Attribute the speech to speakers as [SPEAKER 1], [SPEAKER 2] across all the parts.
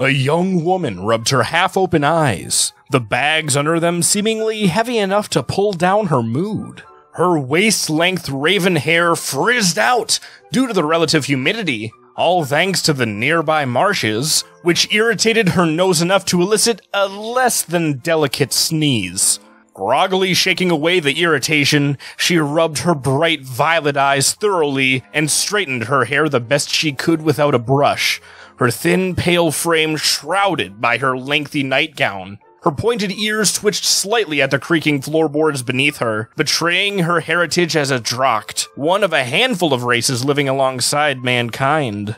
[SPEAKER 1] A young woman rubbed her half-open eyes, the bags under them seemingly heavy enough to pull down her mood. Her waist-length raven hair frizzed out due to the relative humidity, all thanks to the nearby marshes, which irritated her nose enough to elicit a less than delicate sneeze. Groggily shaking away the irritation, she rubbed her bright violet eyes thoroughly and straightened her hair the best she could without a brush, her thin, pale frame shrouded by her lengthy nightgown. Her pointed ears twitched slightly at the creaking floorboards beneath her, betraying her heritage as a Drocht, one of a handful of races living alongside mankind.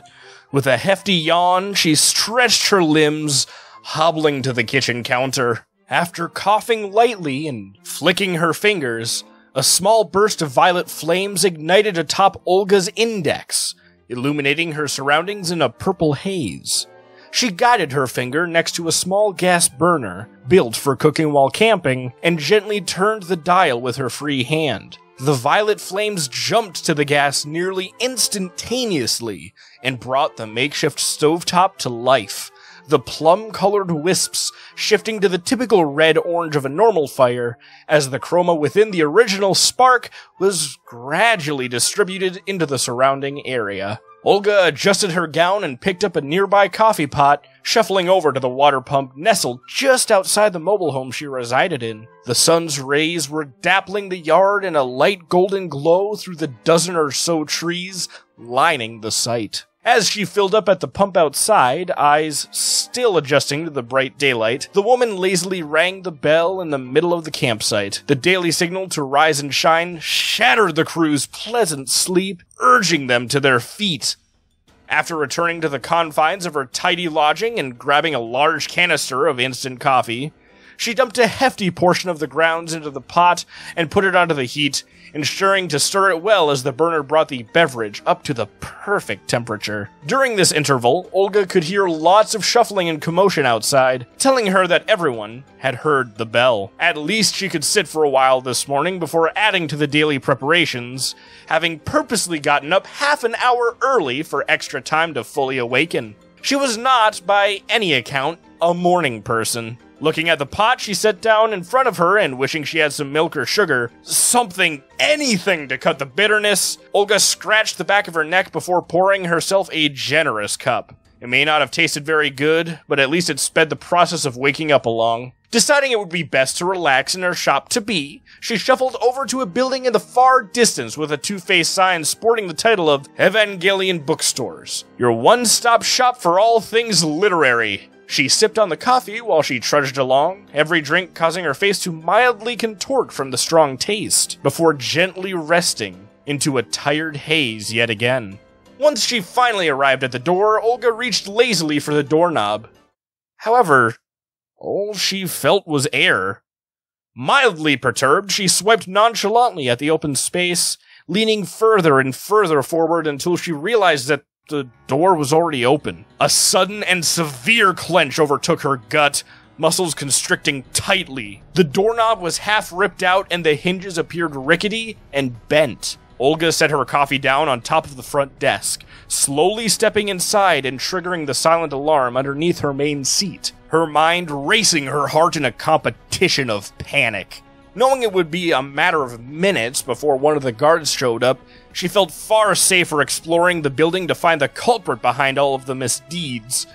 [SPEAKER 1] With a hefty yawn, she stretched her limbs, hobbling to the kitchen counter. After coughing lightly and flicking her fingers, a small burst of violet flames ignited atop Olga's index, illuminating her surroundings in a purple haze. She guided her finger next to a small gas burner, built for cooking while camping, and gently turned the dial with her free hand. The violet flames jumped to the gas nearly instantaneously and brought the makeshift stovetop to life, the plum-colored wisps shifting to the typical red-orange of a normal fire, as the chroma within the original spark was gradually distributed into the surrounding area. Olga adjusted her gown and picked up a nearby coffee pot, shuffling over to the water pump nestled just outside the mobile home she resided in. The sun's rays were dappling the yard in a light golden glow through the dozen or so trees lining the site. As she filled up at the pump outside, eyes still adjusting to the bright daylight, the woman lazily rang the bell in the middle of the campsite. The daily signal to rise and shine shattered the crew's pleasant sleep, urging them to their feet. After returning to the confines of her tidy lodging and grabbing a large canister of instant coffee, she dumped a hefty portion of the grounds into the pot and put it onto the heat, ensuring to stir it well as the burner brought the beverage up to the perfect temperature. During this interval, Olga could hear lots of shuffling and commotion outside, telling her that everyone had heard the bell. At least she could sit for a while this morning before adding to the daily preparations, having purposely gotten up half an hour early for extra time to fully awaken. She was not, by any account, a morning person. Looking at the pot she set down in front of her and wishing she had some milk or sugar, anything to cut the bitterness, Olga scratched the back of her neck before pouring herself a generous cup. It may not have tasted very good, but at least it sped the process of waking up along. Deciding it would be best to relax in her shop to be, she shuffled over to a building in the far distance with a two-faced sign sporting the title of Evangelion Bookstores, your one-stop shop for all things literary. She sipped on the coffee while she trudged along, every drink causing her face to mildly contort from the strong taste, before gently resting into a tired haze yet again. Once she finally arrived at the door, Olga reached lazily for the doorknob. However, all she felt was air. Mildly perturbed, she swiped nonchalantly at the open space, leaning further and further forward until she realized that the door was already open. A sudden and severe clench overtook her gut, muscles constricting tightly. The doorknob was half ripped out and the hinges appeared rickety and bent. Olga set her coffee down on top of the front desk, slowly stepping inside and triggering the silent alarm underneath her main seat, her mind racing her heart in a competition of panic. Knowing it would be a matter of minutes before one of the guards showed up, she felt far safer exploring the building to find the culprit behind all of the misdeeds,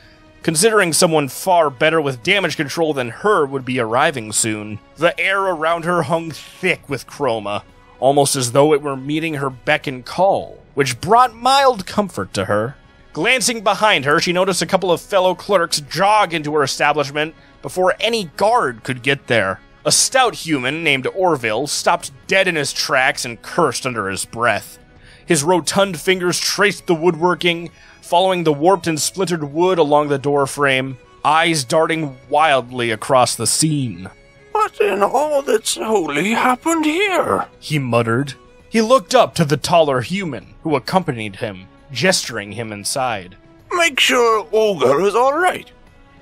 [SPEAKER 1] considering someone far better with damage control than her would be arriving soon. The air around her hung thick with chroma, almost as though it were meeting her beck and call, which brought mild comfort to her. Glancing behind her, she noticed a couple of fellow clerks jog into her establishment before any guard could get there. A stout human named Orville stopped dead in his tracks and cursed under his breath. His rotund fingers traced the woodworking, following the warped and splintered wood along the door frame, eyes darting wildly across the scene.
[SPEAKER 2] "What in all that's holy happened here?"
[SPEAKER 1] he muttered. He looked up to the taller human, who accompanied him, gesturing him inside.
[SPEAKER 2] "Make sure Olga is all right.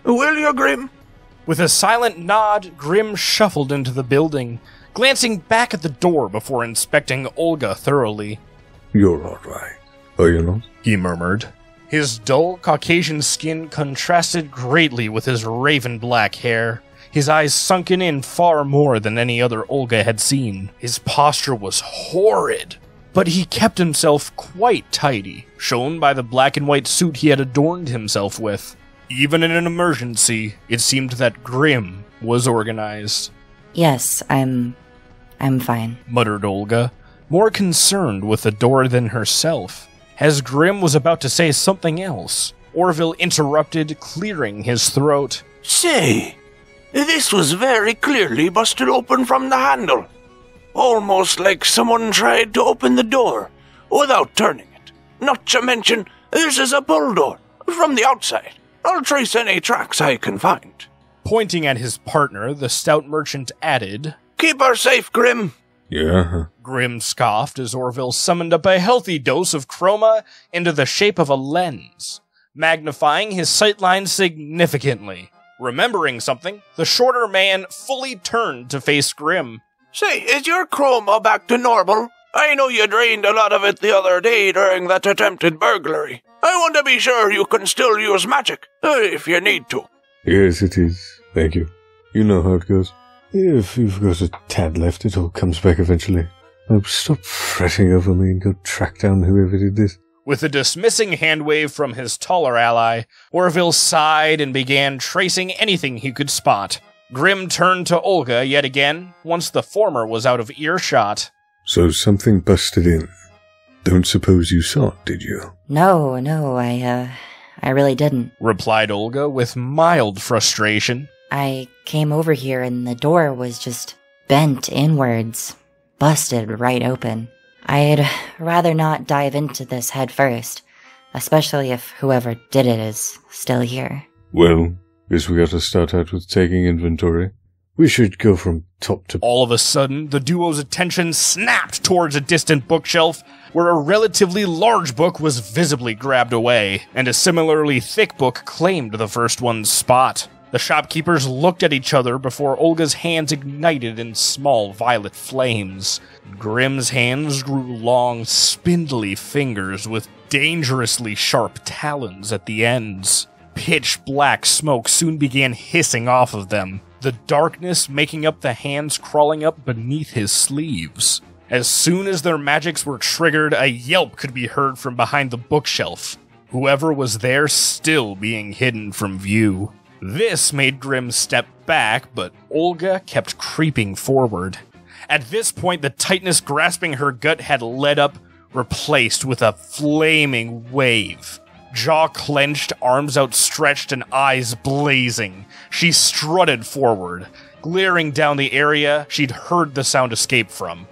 [SPEAKER 2] Will you, Grimm?"
[SPEAKER 1] With a silent nod, Grimm shuffled into the building, glancing back at the door before inspecting Olga thoroughly.
[SPEAKER 3] "You're all right, are you not?"
[SPEAKER 1] he murmured. His dull Caucasian skin contrasted greatly with his raven black hair, his eyes sunken in far more than any other Olga had seen. His posture was horrid, but he kept himself quite tidy, shown by the black and white suit he had adorned himself with. Even in an emergency, it seemed that Grimm was organized.
[SPEAKER 3] Yes, I'm fine,
[SPEAKER 1] muttered Olga, more concerned with the door than herself. As Grimm was about to say something else, Orville interrupted, clearing his throat.
[SPEAKER 2] Say, this was very clearly busted open from the handle. Almost like someone tried to open the door without turning it. Not to mention, this is a pull door from the outside. I'll trace any tracks I can find.
[SPEAKER 1] Pointing at his partner, the stout merchant added,
[SPEAKER 2] Keep her safe, Grimm.
[SPEAKER 4] Yeah.
[SPEAKER 1] Grimm scoffed as Orville summoned up a healthy dose of chroma into the shape of a lens, magnifying his sightline significantly. Remembering something, the shorter man fully turned to face Grimm.
[SPEAKER 2] Say, is your chroma back to normal? I know you drained a lot of it the other day during that attempted burglary. I want to be sure you can still use magic, if you need to.
[SPEAKER 4] Yes, it is. Thank you. You know how it goes. If you've got a tad left, it all comes back eventually. Now stop fretting over me and go track down whoever did this.
[SPEAKER 1] With a dismissing handwave from his taller ally, Orville sighed and began tracing anything he could spot. Grimm turned to Olga yet again, once the former was out of earshot.
[SPEAKER 4] So something busted in. Don't suppose you saw it, did you?
[SPEAKER 3] No, I really didn't,
[SPEAKER 1] replied Olga with mild frustration.
[SPEAKER 3] I came over here and the door was just bent inwards, busted right open. I'd rather not dive into this head first, especially if whoever did it is still here.
[SPEAKER 4] Well, guess we gotta start out with taking inventory. We should go from top to...
[SPEAKER 1] All of a sudden, the duo's attention snapped towards a distant bookshelf, where a relatively large book was visibly grabbed away, and a similarly thick book claimed the first one's spot. The shopkeepers looked at each other before Olga's hands ignited in small violet flames. Grimm's hands grew long, spindly fingers with dangerously sharp talons at the ends. Pitch black smoke soon began hissing off of them, the darkness making up the hands crawling up beneath his sleeves. As soon as their magics were triggered, a yelp could be heard from behind the bookshelf, whoever was there still being hidden from view. This made Grimm step back, but Olga kept creeping forward. At this point, the tightness grasping her gut had let up, replaced with a flaming wave. Jaw clenched, arms outstretched, and eyes blazing, she strutted forward, glaring down the area she'd heard the sound escape from.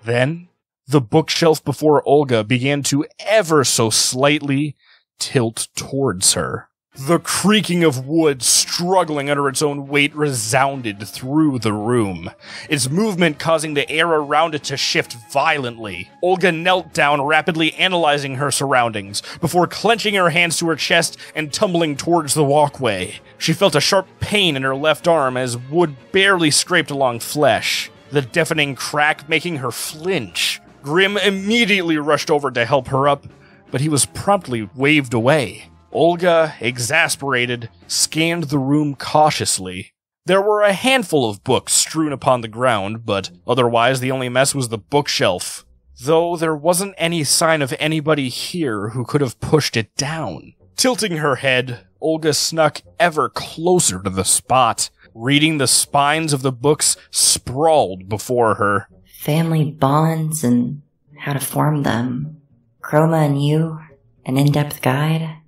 [SPEAKER 1] Then, the bookshelf before Olga began to ever so slightly tilt towards her. The creaking of wood struggling under its own weight resounded through the room, its movement causing the air around it to shift violently. Olga knelt down, rapidly analyzing her surroundings, before clenching her hands to her chest and tumbling towards the walkway. She felt a sharp pain in her left arm as wood barely scraped along flesh, the deafening crack making her flinch. Grimm immediately rushed over to help her up, but he was promptly waved away. Olga, exasperated, scanned the room cautiously. There were a handful of books strewn upon the ground, but otherwise the only mess was the bookshelf, though there wasn't any sign of anybody here who could have pushed it down. Tilting her head, Olga snuck ever closer to the spot, reading the spines of the books sprawled before her.
[SPEAKER 3] Family bonds and how to form them. Chroma and you, an in-depth guide.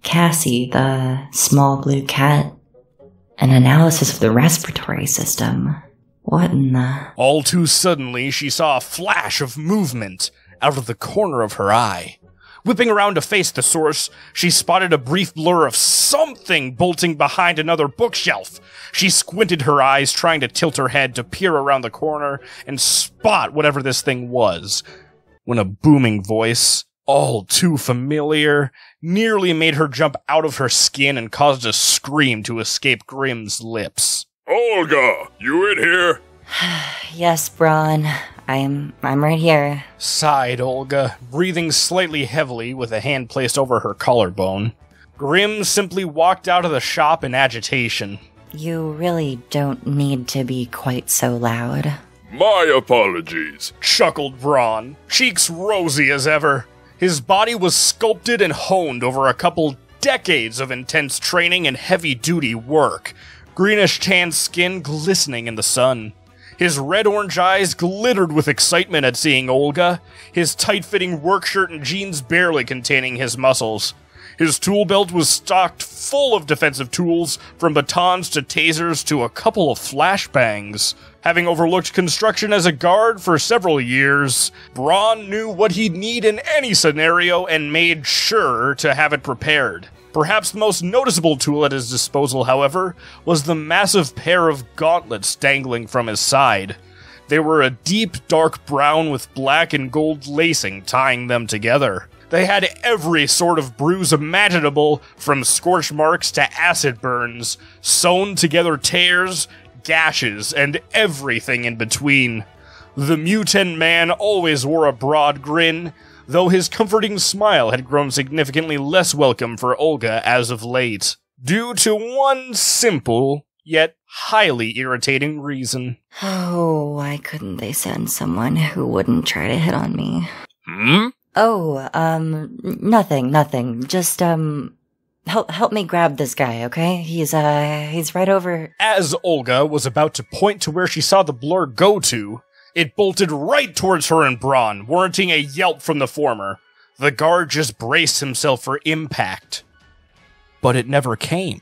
[SPEAKER 3] Cassie, the small blue cat. An analysis of the respiratory system. What in the...
[SPEAKER 1] All too suddenly, she saw a flash of movement out of the corner of her eye. Whipping around to face the source, she spotted a brief blur of something bolting behind another bookshelf. She squinted her eyes, trying to tilt her head to peer around the corner and spot whatever this thing was, when a booming voice, all too familiar, nearly made her jump out of her skin and caused a scream to escape Grimm's lips.
[SPEAKER 5] Olga, you in here?
[SPEAKER 3] Yes, Braun. I'm right here.
[SPEAKER 1] Sighed Olga, breathing slightly heavily with a hand placed over her collarbone. Grimm simply walked out of the shop in agitation.
[SPEAKER 3] You really don't need to be quite so loud.
[SPEAKER 5] My apologies,
[SPEAKER 1] chuckled Braun, cheeks rosy as ever. His body was sculpted and honed over a couple decades of intense training and heavy-duty work, greenish-tan skin glistening in the sun. His red-orange eyes glittered with excitement at seeing Olga, his tight-fitting work shirt and jeans barely containing his muscles. His tool belt was stocked full of defensive tools, from batons to tasers to a couple of flashbangs. Having overlooked construction as a guard for several years, Braun knew what he'd need in any scenario and made sure to have it prepared. Perhaps the most noticeable tool at his disposal, however, was the massive pair of gauntlets dangling from his side. They were a deep, dark brown with black and gold lacing tying them together. They had every sort of bruise imaginable, from scorch marks to acid burns, sewn together tears, gashes, and everything in between. The mutant man always wore a broad grin, though his comforting smile had grown significantly less welcome for Olga as of late, due to one simple, yet highly irritating reason.
[SPEAKER 3] Oh, why couldn't they send someone who wouldn't try to hit on me? Oh, nothing. Just, help me grab this guy, okay? He's right over...
[SPEAKER 1] As Olga was about to point to where she saw the blur go to, it bolted right towards her and Braun, warranting a yelp from the former. The guard just braced himself for impact. But it never came.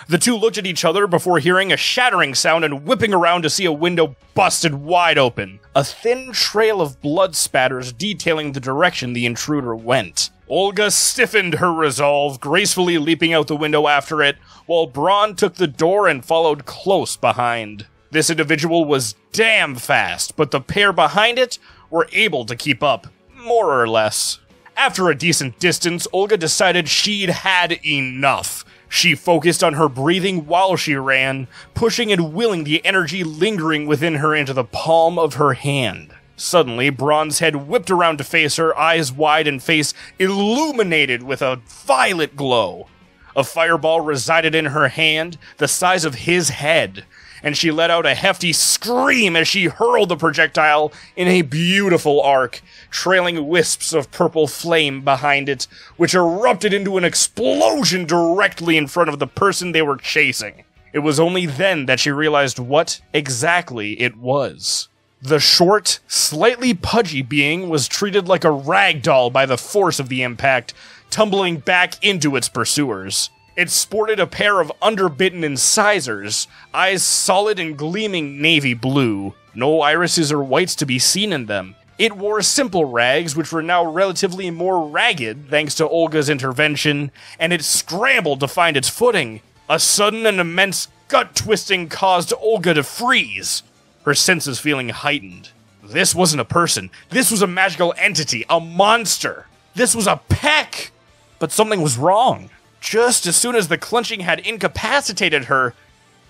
[SPEAKER 1] The two looked at each other before hearing a shattering sound and whipping around to see a window busted wide open, a thin trail of blood spatters detailing the direction the intruder went. Olga stiffened her resolve, gracefully leaping out the window after it, while Braun took the door and followed close behind. This individual was damn fast, but the pair behind it were able to keep up, more or less. After a decent distance, Olga decided she'd had enough. She focused on her breathing while she ran, pushing and willing the energy lingering within her into the palm of her hand. Suddenly, Braun's head whipped around to face her, eyes wide and face illuminated with a violet glow. A fireball resided in her hand, the size of his head, and she let out a hefty scream as she hurled the projectile in a beautiful arc, trailing wisps of purple flame behind it, which erupted into an explosion directly in front of the person they were chasing. It was only then that she realized what exactly it was. The short, slightly pudgy being was treated like a rag doll by the force of the impact, tumbling back into its pursuers. It sported a pair of underbitten incisors, eyes solid and gleaming navy blue, no irises or whites to be seen in them. It wore simple rags, which were now relatively more ragged thanks to Olga's intervention, and it scrambled to find its footing. A sudden and immense gut-twisting caused Olga to freeze, her senses feeling heightened. This wasn't a person. This was a magical entity, a monster. This was a peck! But something was wrong. Just as soon as the clenching had incapacitated her,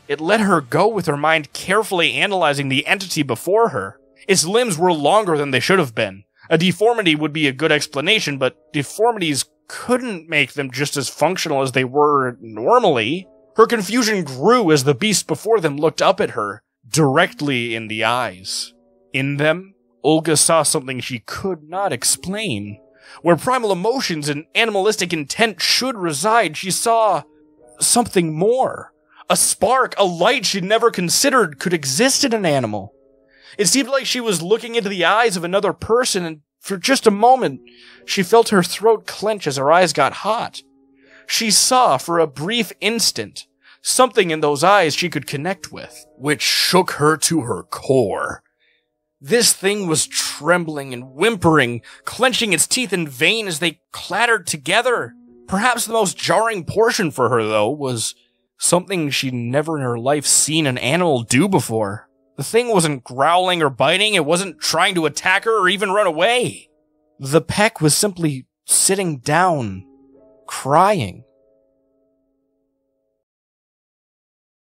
[SPEAKER 1] it let her go with her mind carefully analyzing the entity before her. Its limbs were longer than they should have been. A deformity would be a good explanation, but deformities couldn't make them just as functional as they were normally. Her confusion grew as the beast before them looked up at her, directly in the eyes. In them, Olga saw something she could not explain. Where primal emotions and animalistic intent should reside, she saw something more. A spark, a light she'd never considered could exist in an animal. It seemed like she was looking into the eyes of another person, and for just a moment, she felt her throat clench as her eyes got hot. She saw, for a brief instant, something in those eyes she could connect with, which shook her to her core. This thing was trembling and whimpering, clenching its teeth in vain as they clattered together. Perhaps the most jarring portion for her, though, was something she'd never in her life seen an animal do before. The thing wasn't growling or biting, it wasn't trying to attack her or even run away. The peck was simply sitting down, crying.